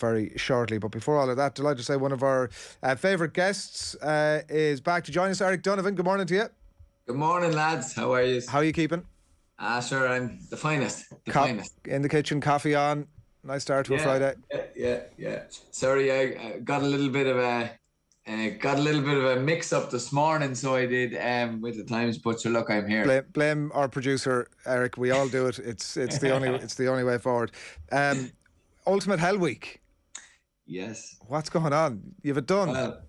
very shortly. But before all of that, delighted to say one of our favourite guests is back to join us. Eric Donovan, good morning to you. Good morning, lads. How are you? How are you keeping? Sure, I'm the finest. Finest. In the kitchen, coffee on. Nice start to a Friday. Yeah. Sorry, I got a little bit of a mix up this morning, so I did with the times. But so look, I'm here. Blame our producer Eric. We all do it. It's the only way forward. Ultimate Hell Week. Yes. What's going on? You've it done. Well,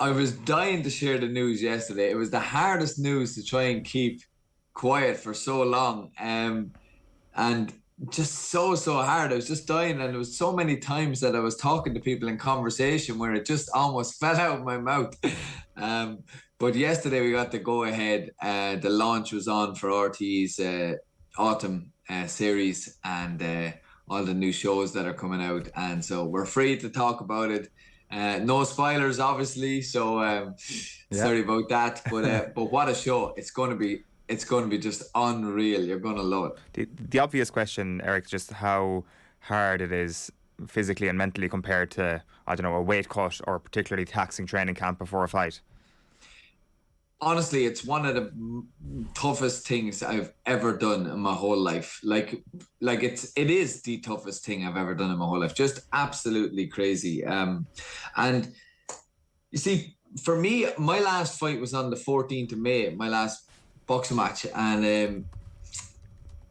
I was dying to share the news yesterday. It was the hardest news to try and keep quiet for so long. And just so hard. I was just dying, and there was so many times that I was talking to people in conversation where it just almost fell out of my mouth. But yesterday we got the go ahead. The launch was on for RT's autumn series and all the new shows that are coming out, and so we're free to talk about it. No spoilers, obviously, so sorry about that. But what a show! It's going to be just unreal. You're going to love it. The obvious question, Eric, is just how hard it is physically and mentally compared to, I don't know, a weight cut or particularly taxing training camp before a fight. Honestly, it's one of the toughest things I've ever done in my whole life. Like it is the toughest thing I've ever done in my whole life. Just absolutely crazy. And you see, for me, my last fight was on the 14th of May, my last boxing match, and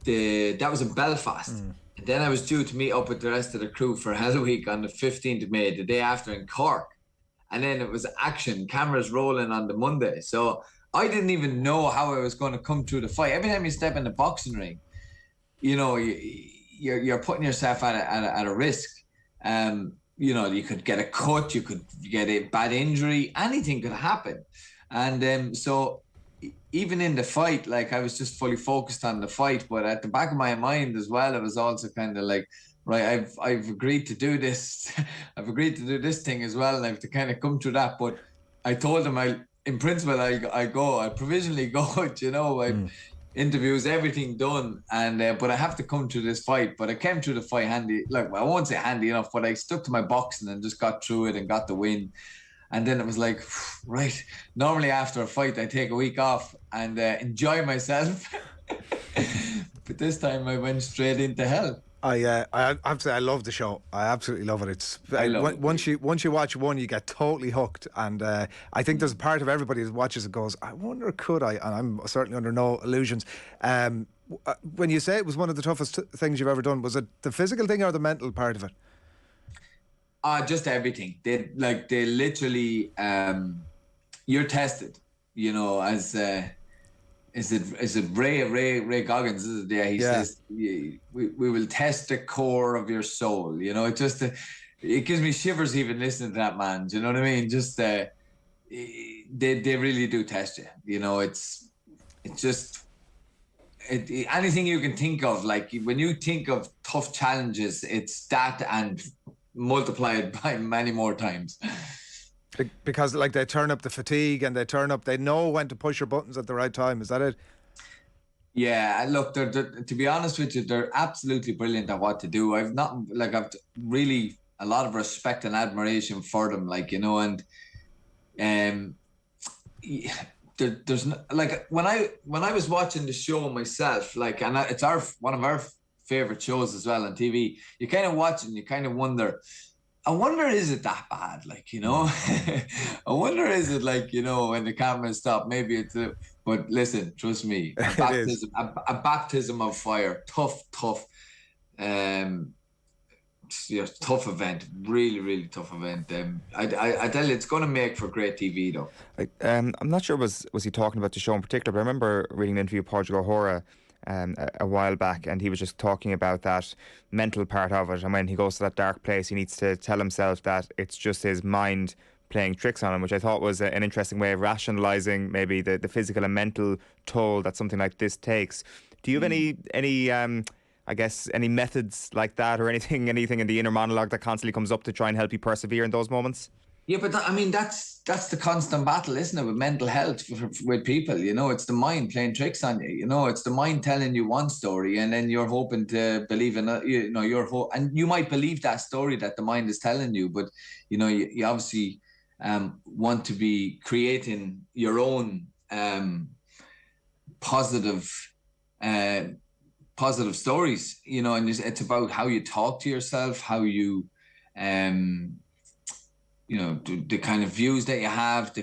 that was in Belfast. And then I was due to meet up with the rest of the crew for Hell Week on the 15th of May, the day after, in Cork. And then it was action, cameras rolling on the Monday. So I didn't even know how I was going to come through the fight. Every time you step in the boxing ring, you know, you're putting yourself at a risk. You know, you could get a cut, you could get a bad injury, anything could happen. And so even in the fight, like, I was just fully focused on the fight. But at the back of my mind as well, it was also kind of like, right, I've agreed to do this. I've agreed to do this thing as well, and I have to kind of come through that. But I told him, in principle, I provisionally go. You know, interviews, everything done, and but I have to come through this fight. But I came through the fight handy. Like, I won't say handy enough, but I stuck to my boxing and just got through it and got the win. And then it was like, right. Normally after a fight, I take a week off and enjoy myself. But this time I went straight into hell. I have to say, I love the show. I absolutely love it. Once you watch one, you get totally hooked, and I think there's a part of everybody that watches it goes, I wonder could I? And I'm certainly under no illusions. When you say it was one of the toughest things you've ever done, was it the physical thing or the mental part of it? Just everything. They literally, you're tested. You know, as Is it Ray Goggins? Is it? Yeah, he says we will test the core of your soul. You know, it gives me shivers even listening to that man. Do you know what I mean? Just they really do test you. You know, it's just anything you can think of. Like, when you think of tough challenges, it's that and multiplied by many more times. Because, like, they turn up the fatigue and they know when to push your buttons at the right time. Is that it? Yeah, look, they're, to be honest with you, they're absolutely brilliant at what to do. I've really a lot of respect and admiration for them, like, you know, and there's like, when I was watching the show myself, like, and it's one of our favorite shows as well on TV, you kind of watch and you kind of wonder, is it that bad? Like, you know, I wonder, is it like, you know, when the cameras stop, maybe it's but listen, trust me, a baptism of fire, tough, tough event, really tough event. I tell you, it's going to make for great TV though. I'm not sure was he talking about the show in particular, but I remember reading an interview with Portugal O'Hora a while back, and he was just talking about that mental part of it, and when he goes to that dark place, he needs to tell himself that it's just his mind playing tricks on him, which I thought was an interesting way of rationalising maybe the physical and mental toll that something like this takes. Do you have any I guess any methods like that, or anything in the inner monologue that constantly comes up to try and help you persevere in those moments? Yeah, but I mean, that's the constant battle, isn't it, with mental health with people? You know, it's the mind playing tricks on you. You know, it's the mind telling you one story, and then you're hoping to believe in it. You know, and you might believe that story that the mind is telling you, but you know, you obviously want to be creating your own positive stories. You know, and it's about how you talk to yourself, how you you know, the kind of views that you have,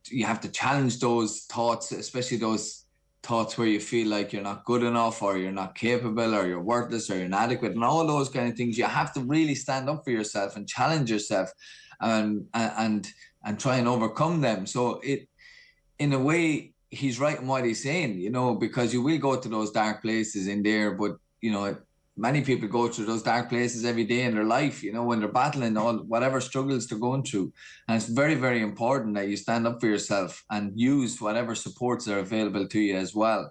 you have to challenge those thoughts, especially those thoughts where you feel like you're not good enough, or you're not capable, or you're worthless, or you're inadequate, and all those kind of things. You have to really stand up for yourself and challenge yourself, and try and overcome them. So in a way, he's right in what he's saying, you know, because you will go to those dark places in there, but you know, many people go through those dark places every day in their life, you know, when they're battling all whatever struggles they're going through. And it's very, very important that you stand up for yourself and use whatever supports are available to you as well.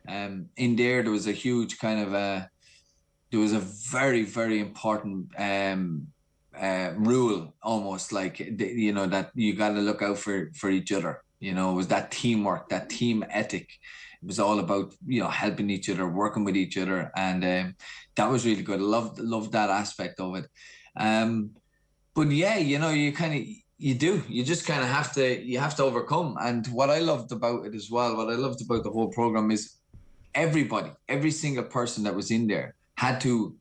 In there was a huge kind of there was a very, very important rule, almost like, you know, that you got to look out for each other. You know, it was that teamwork, that team ethic. It was all about, you know, helping each other, working with each other, and that was really good. Loved that aspect of it. But yeah, you know, you just kind of have to overcome. And what I loved about it as well, what I loved about the whole program is every single person that was in there had to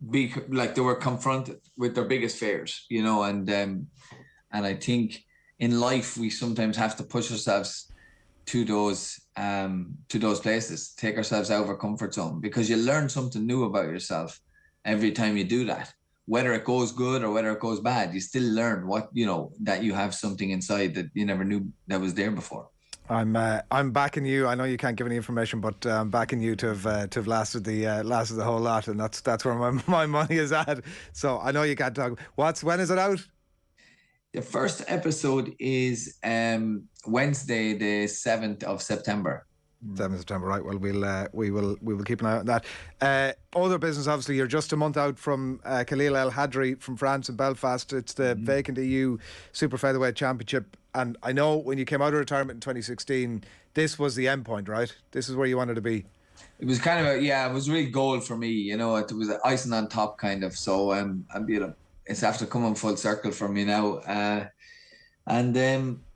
be like, they were confronted with their biggest fears, you know, and I think in life we sometimes have to push ourselves to those places, take ourselves out of our comfort zone, because you learn something new about yourself every time you do that. Whether it goes good or whether it goes bad, you still learn what, you know, that you have something inside that you never knew that was there before. I'm backing you. I know you can't give any information, but I'm backing you to have lasted the whole lot, and that's where my money is at. So I know you can't talk. When is it out? The first episode is Wednesday, the 7th of September. 7th of September, right? Well, we will keep an eye on that. Other business, obviously, you're just a month out from Khalil El Hadri from France in Belfast. It's the vacant EU super-featherweight championship, and I know when you came out of retirement in 2016, this was the end point, right? This is where you wanted to be. It was kind of it was really goal for me, you know. It was icing on top, kind of. So I'm, you know, it's after coming full circle for me now, and I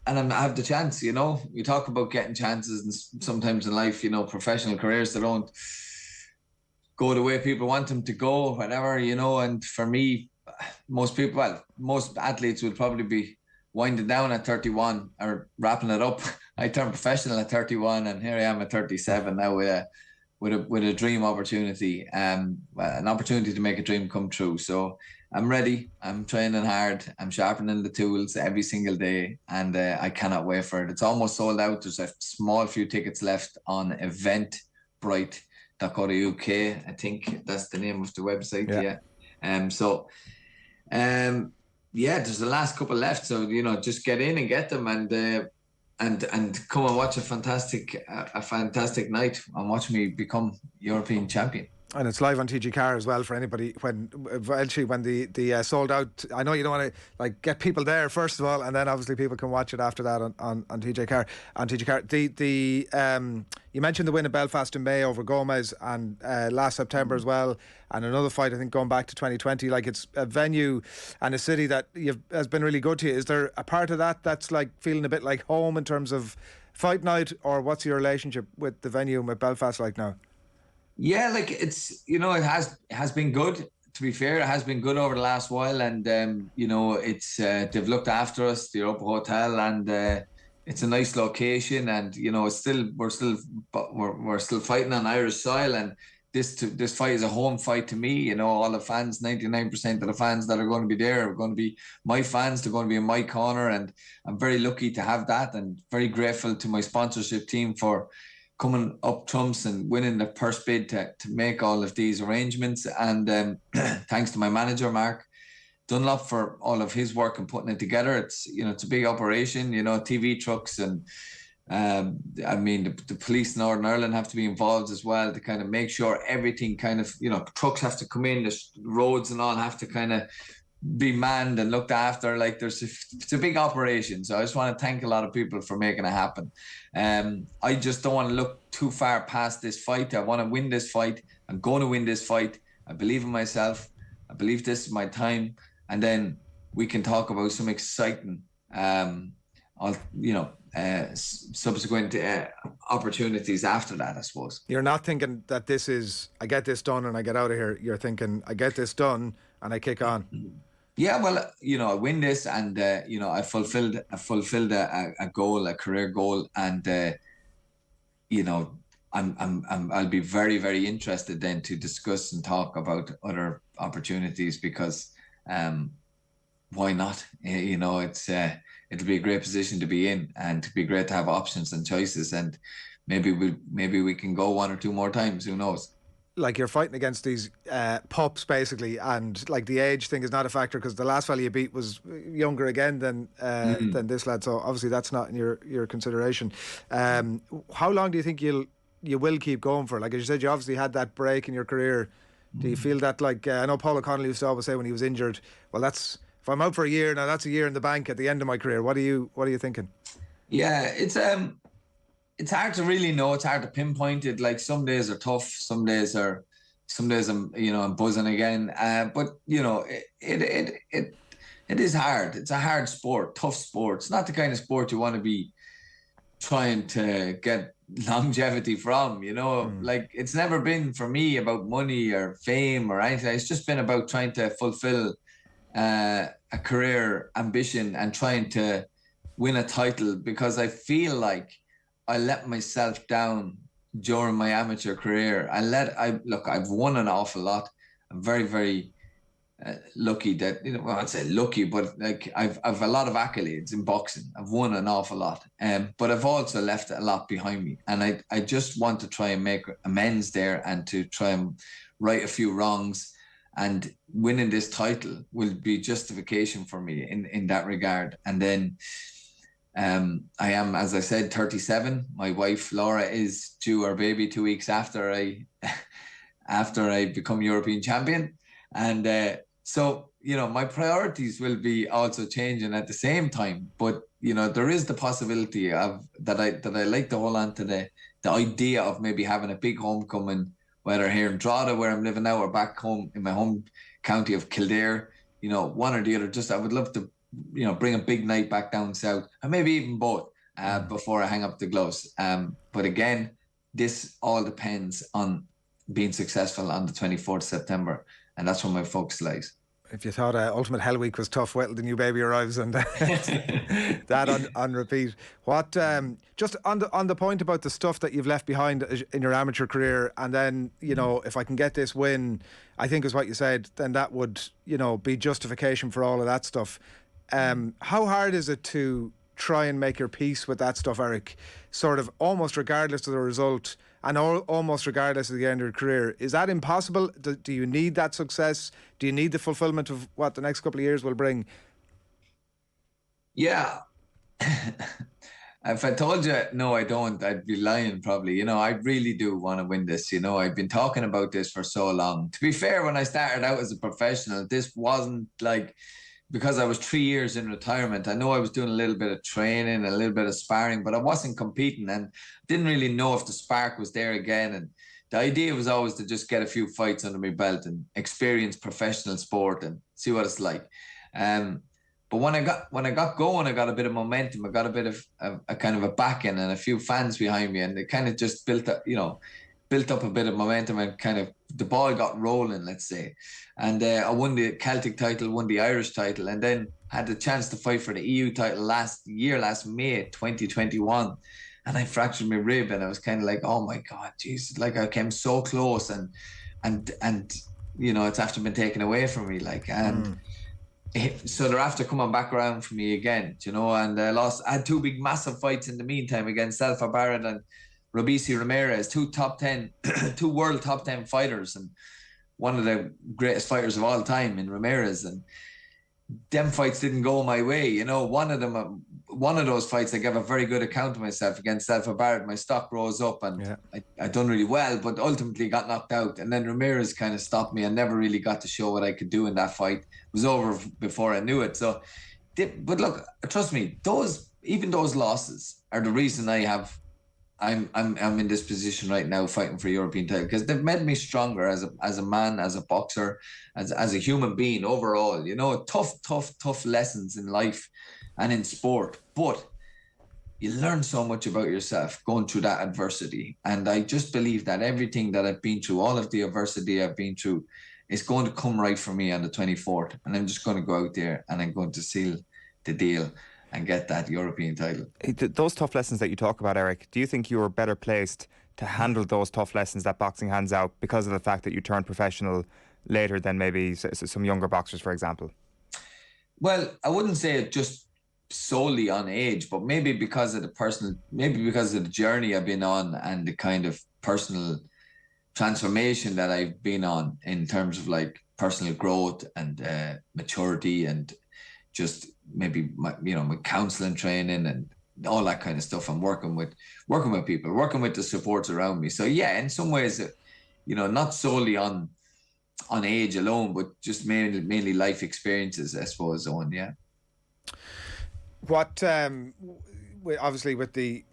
have the chance. You know, we talk about getting chances, and sometimes in life, you know, professional careers, they don't go the way people want them to go, whatever, you know. And for me, most athletes would probably be winding down at 31 or wrapping it up. I turned professional at 31, and here I am at 37 now with a dream opportunity, an opportunity to make a dream come true. So I'm ready. I'm training hard. I'm sharpening the tools every single day, and I cannot wait for it. It's almost sold out. There's a small few tickets left on eventbrite.co.uk. I think that's the name of the website. Yeah. There's the last couple left. So, you know, just get in and get them, and come and watch a fantastic night and watch me become European champion. And it's live on TG Car as well for anybody when the sold out. I know you don't want to like get people there first of all, and then obviously people can watch it after that on TG Car. On TG Car, you mentioned the win in Belfast in May over Gomez, and last September as well, and another fight I think going back to 2020. Like, it's a venue and a city that has been really good to you. Is there a part of that that's like feeling a bit like home in terms of fight night, or what's your relationship with the venue and with Belfast like now? Yeah, like, it's, you know, it has been good. To be fair, it has been good over the last while, and you know, it's they've looked after us, the Europa Hotel, and it's a nice location, and you know, we're still fighting on Irish soil, and this fight is a home fight to me. You know, all the fans, 99% of the fans that are going to be there are going to be my fans. They're going to be in my corner, and I'm very lucky to have that, and very grateful to my sponsorship team for coming up trumps and winning the purse bid to make all of these arrangements. And thanks to my manager, Mark Dunlop, for all of his work and putting it together. It's, you know, it's a big operation, you know, TV trucks, and I mean, the police in Northern Ireland have to be involved as well to kind of make sure everything kind of, you know, trucks have to come in, the roads and all have to kind of be manned and looked after. Like it's a big operation. So I just want to thank a lot of people for making it happen. I just don't want to look too far past this fight. I want to win this fight. I'm going to win this fight. I believe in myself. I believe this is my time. And then we can talk about some exciting, subsequent opportunities after that, I suppose. You're not thinking that this is, I get this done and I get out of here. You're thinking, I get this done and I kick on. Yeah, well, I win this, and I fulfilled a goal, a career goal, and I'll be very, very interested then to discuss and talk about other opportunities, because why not? It's it'll be a great position to be in, and it'd be great to have options and choices, and maybe we can go one or two more times. Who knows? Like, you're fighting against these pups basically, and like the age thing is not a factor, because the last fella you beat was younger again than this lad. So obviously that's not in your consideration. How long do you think you will keep going for? Like, as you said, you obviously had that break in your career. Do you feel that, like, I know Paul O'Connell used to always say when he was injured, well, if I'm out for a year now, that's a year in the bank at the end of my career. What are you thinking? Yeah, it's hard to really know. It's hard to pinpoint it. Like, some days are tough. Some days I'm I'm buzzing again. But it is hard. It's a hard sport, tough sport. It's not the kind of sport you want to be trying to get longevity from. Like, it's never been for me about money or fame or anything. It's just been about trying to fulfill a career ambition and trying to win a title, because I feel like I let myself down during my amateur career. I've won an awful lot. I'm very, very lucky that, I'd say lucky, but like I've a lot of accolades in boxing. I've won an awful lot. But I've also left a lot behind me. And I just want to try and make amends there, and to try and right a few wrongs. And winning this title will be justification for me in that regard. And then I am, as I said, 37. My wife Laura is due our baby 2 weeks after I become European champion, and so my priorities will be also changing at the same time. But there is the possibility of that I like to hold on to the idea of maybe having a big homecoming, whether here in Drogheda, where I'm living now, or back home in my home county of Kildare. One or the other. Just, I would love to bring a big night back down south, and maybe even both before I hang up the gloves. But again, this all depends on being successful on the 24th of September, and that's where my focus lies. If you thought Ultimate Hell Week was tough, wait till the new baby arrives and that on repeat. What just on the point about the stuff that you've left behind in your amateur career, and then if I can get this win, I think is what you said, then that would be justification for all of that stuff. How hard is it to try and make your peace with that stuff, Eric? Sort of almost regardless of the result, and almost regardless of the end of your career. Is that impossible? Do you need that success? Do you need the fulfillment of what the next couple of years will bring? Yeah. If I told you no, I don't, I'd be lying probably. I really do want to win this. I've been talking about this for so long. To be fair, when I started out as a professional, this wasn't like, because I was 3 years in retirement. I know I was doing a little bit of training, a little bit of sparring, but I wasn't competing, and didn't really know if the spark was there again. And the idea was always to just get a few fights under my belt and experience professional sport and see what it's like. But when I got going, I got a bit of momentum. I got a bit of a kind of a backing and a few fans behind me, and it kind of just built up a bit of momentum, and kind of the ball got rolling, let's say. And I won the Celtic title, won the Irish title, and then had the chance to fight for the EU title last May 2021. And I fractured my rib, and I was kind of like, oh my God, Jesus, like I came so close, and it's after been taken away from me, like, and so they're after coming back around for me again, and I had two big massive fights in the meantime against Selfa Barrett and Robisi Ramirez, two world top 10 fighters, and one of the greatest fighters of all time in Ramirez. And them fights didn't go my way. One of them one of those fights, I gave a very good account of myself against Alpha Barrett. My stock rose up and I done really well, but ultimately got knocked out. And then Ramirez kind of stopped me and never really got to show what I could do in that fight. It was over before I knew it. So, but look, trust me, even those losses are the reason I'm in this position right now fighting for European title, because they've made me stronger as a man, as a boxer, as a human being overall. You know, tough lessons in life and in sport, but you learn so much about yourself going through that adversity. And I just believe that everything that I've been through, all of the adversity I've been through, is going to come right for me on the 24th. And I'm just going to go out there and I'm going to seal the deal and get that European title. Those tough lessons that you talk about, Eric, do you think you were better placed to handle those tough lessons that boxing hands out because of the fact that you turned professional later than maybe some younger boxers, for example? Well, I wouldn't say it just solely on age, but maybe because of the journey I've been on and the kind of personal transformation that I've been on in terms of like personal growth and maturity, and just maybe my counseling training and all that kind of stuff. I'm working with people, working with the supports around me. So yeah, in some ways, not solely on age alone, but just mainly life experiences, I suppose. Owen, yeah. What obviously with the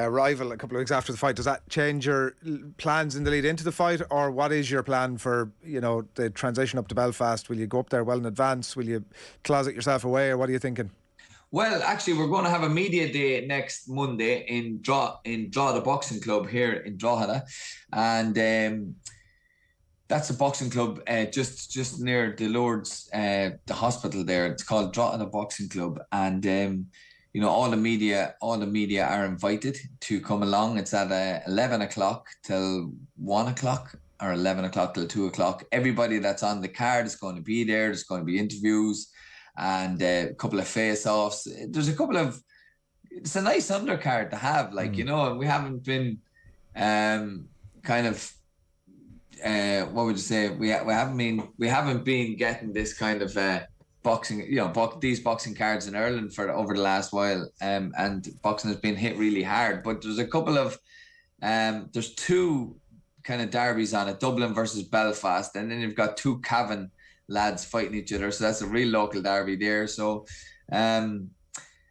rival a couple of weeks after the fight, does that change your plans in the lead into the fight, or what is your plan for the transition up to Belfast? Will you go up there well in advance? Will you closet yourself away, or what are you thinking? Well, actually, we're going to have a media day next Monday in Drogheda Boxing Club here in Drogheda, and that's a boxing club just near the Lourdes, the hospital there. It's called Drogheda Boxing Club, and all the media are invited to come along. It's at 11 o'clock till 1 o'clock, or 11 o'clock till 2 o'clock. Everybody that's on the card is going to be there. There's going to be interviews and a couple of face-offs. It's a nice undercard to have, and we haven't been what would you say? We haven't been getting this kind of boxing, these boxing cards in Ireland for over the last while, and boxing has been hit really hard. But there's a couple of there's two kind of derbies on it: Dublin versus Belfast, and then you've got two Cavan lads fighting each other. So that's a real local derby there. So, and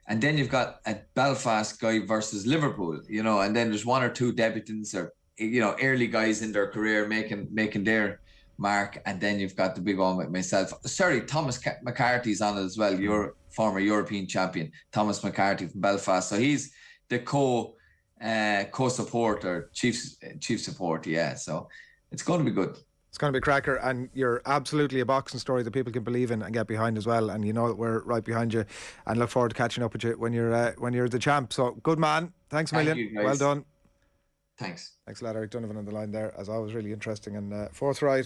then you've got a Belfast guy versus Liverpool, and then there's one or two debutants or early guys in their career making their mark, and then you've got the big one with myself. Sorry, Thomas McCarthy's on it as well. Your former European champion, Thomas McCarthy from Belfast. So he's the co-support or chief support. Yeah, so it's going to be good. It's going to be a cracker, and you're absolutely a boxing story that people can believe in and get behind as well. And you know that we're right behind you, and look forward to catching up with you when you're the champ. So good man, thanks a million. Well done. Thanks a lot, Eric Donovan on the line there, as always, really interesting and forthright.